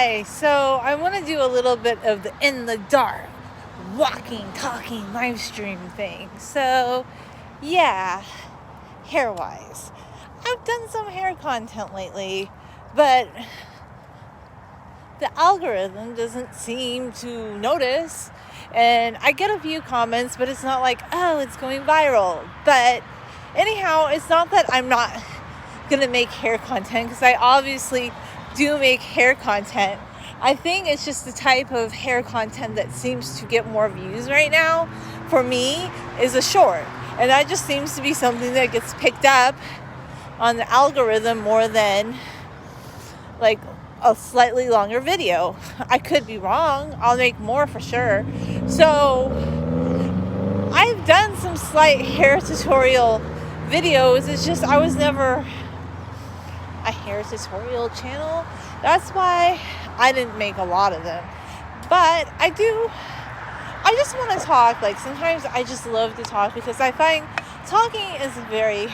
Hi, so I want to do a little bit of the in the dark, walking, talking, live stream thing. So, yeah, hair-wise. I've done some hair content lately, but the algorithm doesn't seem to notice. And I get a few comments, but it's not like, oh, it's going viral. But anyhow, it's not that I'm not going to make hair content, because I obviously do make hair content. I think it's just the type of hair content that seems to get more views right now for me is a short, and that just seems to be something that gets picked up on the algorithm more than like a slightly longer video. I could be wrong. I'll make more for sure. So I've done some slight hair tutorial videos. It's just I was never a hair tutorial channel. That's why I didn't make a lot of them. But I just want to talk. Like, sometimes I just love to talk because I find talking is very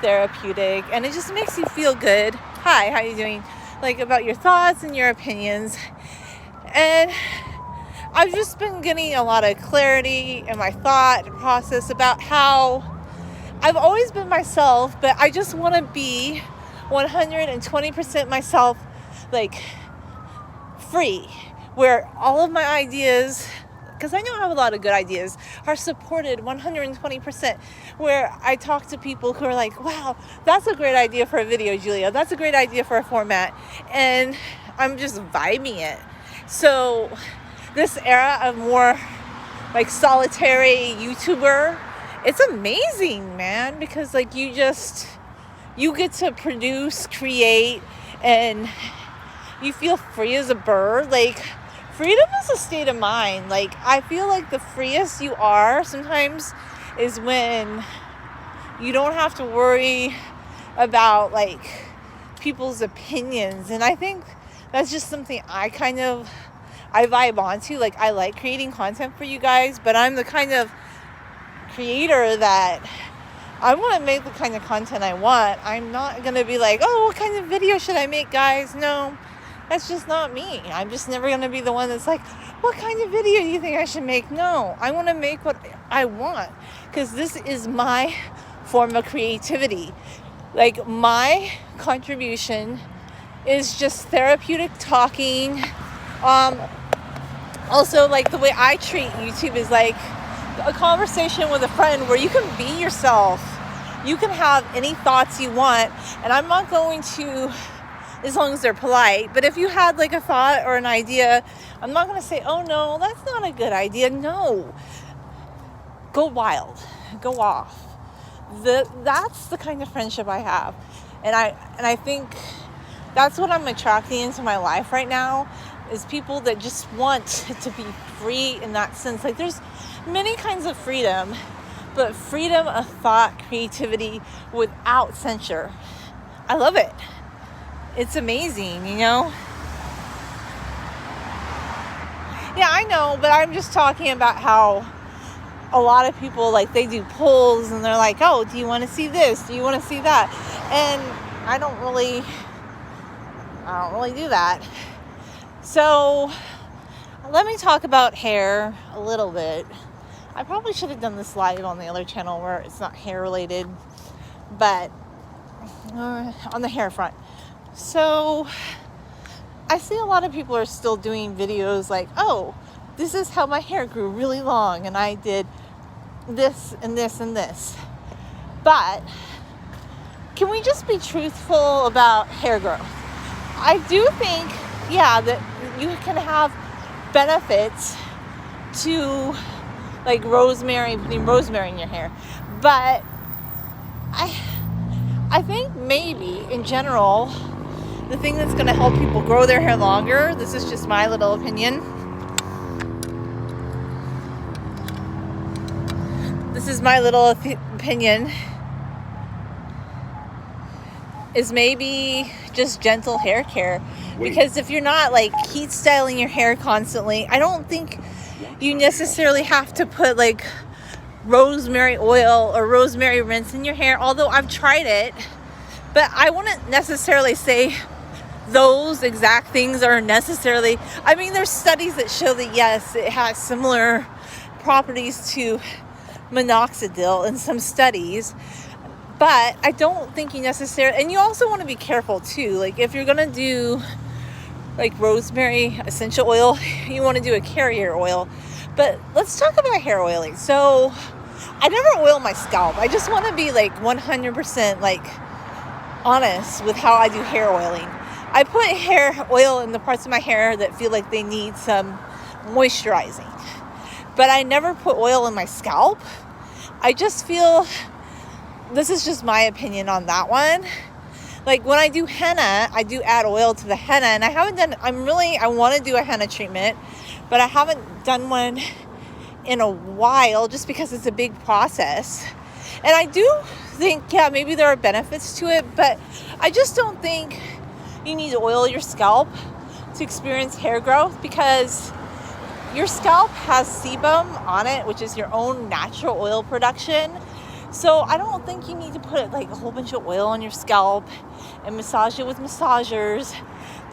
therapeutic and it just makes you feel good. Hi, how you doing? Like, about your thoughts and your opinions. And I've just been getting a lot of clarity in my thought process about how I've always been myself, but I just want to be 120% myself, like, free, where all of my ideas, because I know I have a lot of good ideas, are supported 120%, where I talk to people who are like, wow, that's a great idea for a video, Julia, that's a great idea for a format, and I'm just vibing it. So this era of more like solitary YouTuber, it's amazing, man, because like you get to produce, create, and you feel free as a bird. Like, freedom is a state of mind. Like, I feel like the freest you are sometimes is when you don't have to worry about like people's opinions. And I think that's just something I vibe onto. Like, I like creating content for you guys, but I'm the kind of creator that I want to make the kind of content I want. I'm not going to be like, oh, what kind of video should I make, guys? No, that's just not me. I'm just never going to be the one that's like, what kind of video do you think I should make? No, I want to make what I want, because this is my form of creativity. Like, my contribution is just therapeutic talking. Also, like, the way I treat YouTube is like a conversation with a friend where you can be yourself. You can have any thoughts you want, and I'm not going to, as long as they're polite, but if you had like a thought or an idea, I'm not going to say, oh no, that's not a good idea. No, go wild, go off. That's the kind of friendship I have, and I think that's what I'm attracting into my life right now, is people that just want to be free in that sense. Like, there's many kinds of freedom, but freedom of thought, creativity without censure. I love it. It's amazing, you know? Yeah, I know, but I'm just talking about how a lot of people, like, they do polls and they're like, oh, do you want to see this? Do you want to see that? And I don't really do that. So let me talk about hair a little bit. I probably should have done this live on the other channel where it's not hair related, but on the hair front. So I see a lot of people are still doing videos like, oh, this is how my hair grew really long, and I did this and this and this. But can we just be truthful about hair growth? I do think, yeah, that you can have benefits to, like, putting rosemary in your hair. But I think maybe in general, the thing that's going to help people grow their hair longer, this is just my little opinion. This is my little opinion, is maybe just gentle hair care. Because if you're not like heat styling your hair constantly, I don't think you necessarily have to put like rosemary oil or rosemary rinse in your hair, although I've tried it. But I wouldn't necessarily say those exact things are necessarily, I mean, there's studies that show that yes, it has similar properties to minoxidil in some studies, but I don't think you necessarily, and you also want to be careful too, like if you're gonna do like rosemary essential oil, you want to do a carrier oil. But let's talk about hair oiling. So I never oil my scalp. I just want to be like 100% like honest with how I do hair oiling. I put hair oil in the parts of my hair that feel like they need some moisturizing, but I never put oil in my scalp. I just feel, this is just my opinion on that one. Like when I do henna, I do add oil to the henna, and I want to do a henna treatment, but I haven't done one in a while just because it's a big process. And I do think, yeah, maybe there are benefits to it, but I just don't think you need to oil your scalp to experience hair growth, because your scalp has sebum on it, which is your own natural oil production. So I don't think you need to put like a whole bunch of oil on your scalp and massage it with massagers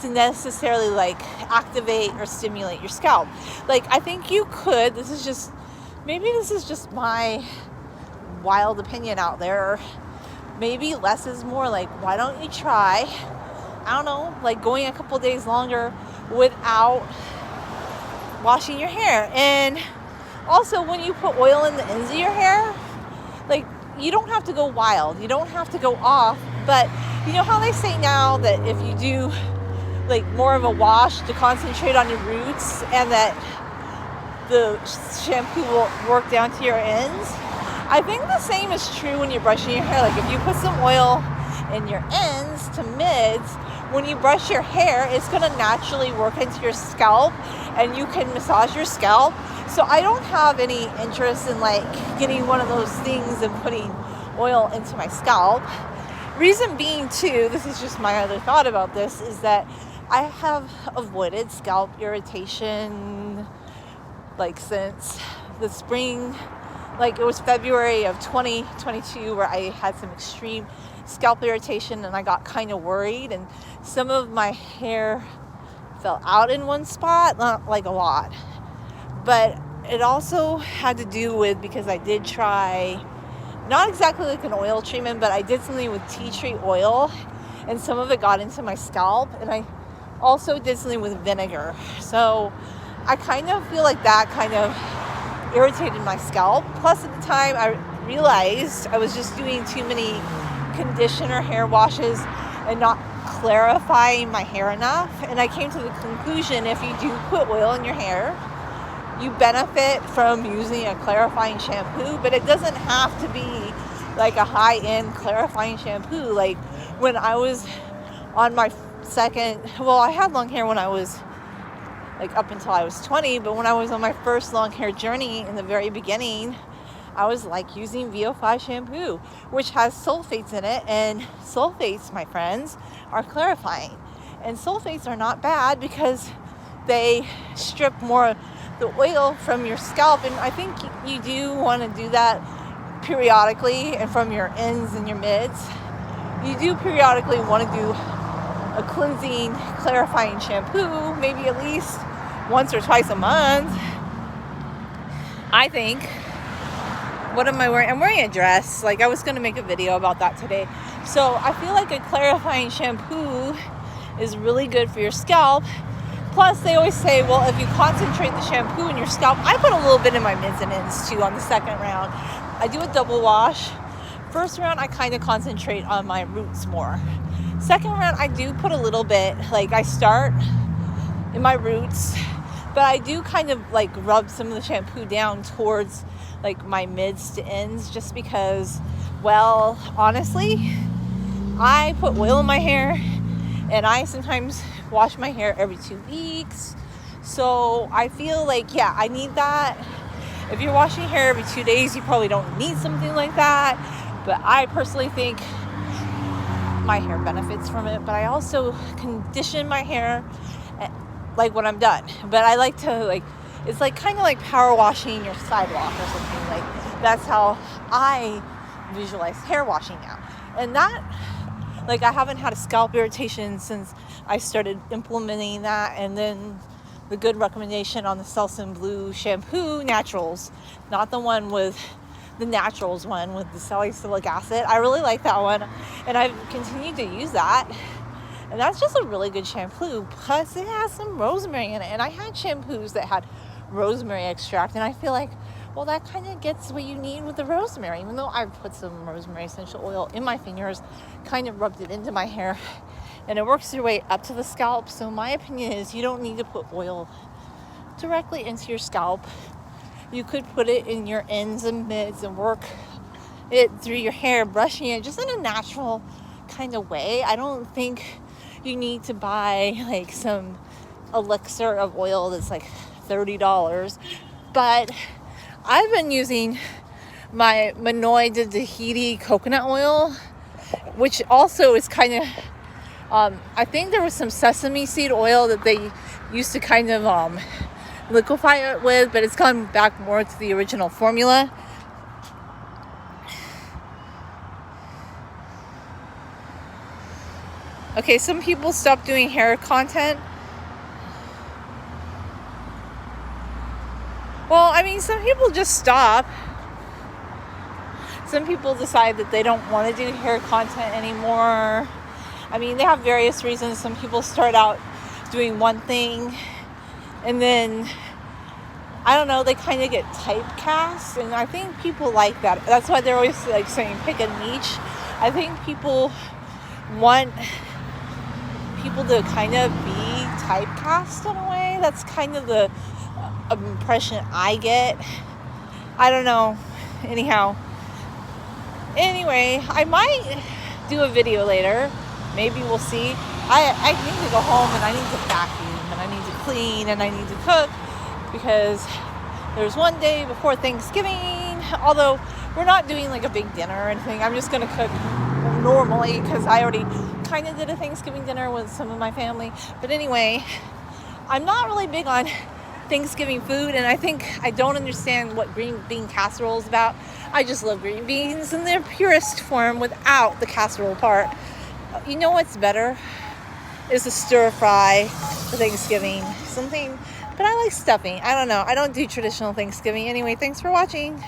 to necessarily like activate or stimulate your scalp. Like I think you could, this is just my wild opinion out there. Maybe less is more. Like, why don't you try, I don't know, like going a couple days longer without washing your hair. And also when you put oil in the ends of your hair, like you don't have to go wild, you don't have to go off, but you know how they say now that if you do like more of a wash to concentrate on your roots and that the shampoo will work down to your ends? I think the same is true when you're brushing your hair. Like if you put some oil in your ends to mids, when you brush your hair, it's going to naturally work into your scalp and you can massage your scalp. So I don't have any interest in like getting one of those things and putting oil into my scalp. Reason being too, this is just my other thought about this, is that I have avoided scalp irritation like since the spring. Like it was February of 2022 where I had some extreme scalp irritation and I got kind of worried, and some of my hair fell out in one spot, not like a lot, but it also had to do with, because I did try, not exactly like an oil treatment, but I did something with tea tree oil and some of it got into my scalp, and I also did something with vinegar. So I kind of feel like that kind of irritated my scalp. Plus at the time I realized I was just doing too many conditioner hair washes and not clarifying my hair enough. And I came to the conclusion, if you do put oil in your hair, you benefit from using a clarifying shampoo, but it doesn't have to be like a high-end clarifying shampoo. Like when I was on my I had long hair when I was like up until I was 20, but when I was on my first long hair journey in the very beginning, I was like using VO5 shampoo, which has sulfates in it, and sulfates, my friends, are clarifying. And sulfates are not bad because they strip more of the oil from your scalp, and I think you do want to do that periodically, and from your ends and your mids. You do periodically want to do a cleansing, clarifying shampoo, maybe at least once or twice a month, I think. What am I wearing? I'm wearing a dress. Like I was going to make a video about that today. So I feel like a clarifying shampoo is really good for your scalp. Plus they always say, well, if you concentrate the shampoo in your scalp, I put a little bit in my mids and ends too on the second round. I do a double wash. First round, I kind of concentrate on my roots more. Second round, I do put a little bit, like I start in my roots, but I do kind of like rub some of the shampoo down towards like my mids to ends, just because, well, honestly, I put oil in my hair and I sometimes wash my hair every 2 weeks. So I feel like, yeah, I need that. If you're washing your hair every 2 days, you probably don't need something like that. But I personally think my hair benefits from it. But I also condition my hair like when I'm done. But I like to like, it's like kind of like power washing your sidewalk or something. Like that's how I visualize hair washing now. And that, like, I haven't had a scalp irritation since I started implementing that. And then the good recommendation on the Selsun Blue shampoo naturals, not the one with the naturals one with the salicylic acid. I really like that one, and I've continued to use that. And that's just a really good shampoo. Plus, it has some rosemary in it. And I had shampoos that had rosemary extract, and I feel like, well, that kind of gets what you need with the rosemary. Even though I've put some rosemary essential oil in my fingers, kind of rubbed it into my hair, and it works your way up to the scalp. So my opinion is you don't need to put oil directly into your scalp. You could put it in your ends and mids and work it through your hair, brushing it just in a natural kind of way. I don't think you need to buy like some elixir of oil that's like $30. But I've been using my Manoi de Tahiti coconut oil, which also is kind of, I think there was some sesame seed oil that they used to kind of liquefy it with, but it's gone back more to the original formula. Okay, some people stopped doing hair content. Well, I mean, some people just stop. Some people decide that they don't want to do hair content anymore. I mean, they have various reasons. Some people start out doing one thing, and then, I don't know, they kind of get typecast, and I think people like that. That's why they're always like saying pick a niche. I think people want people to kind of be typecast in a way. That's kind of the impression I get. I don't know. Anyway, I might do a video later. Maybe we'll see. I need to go home, and I need to vacuum, and I need to clean, and I need to cook, because there's one day before Thanksgiving. Although we're not doing like a big dinner or anything. I'm just going to cook normally, because I already kind of did a Thanksgiving dinner with some of my family. But anyway, I'm not really big on Thanksgiving food, and I think I don't understand what green bean casserole is about. I just love green beans in their purest form without the casserole part. You know what's better is a stir fry for Thanksgiving. Something, but I like stuffing. I don't know. I don't do traditional Thanksgiving. Anyway, thanks for watching.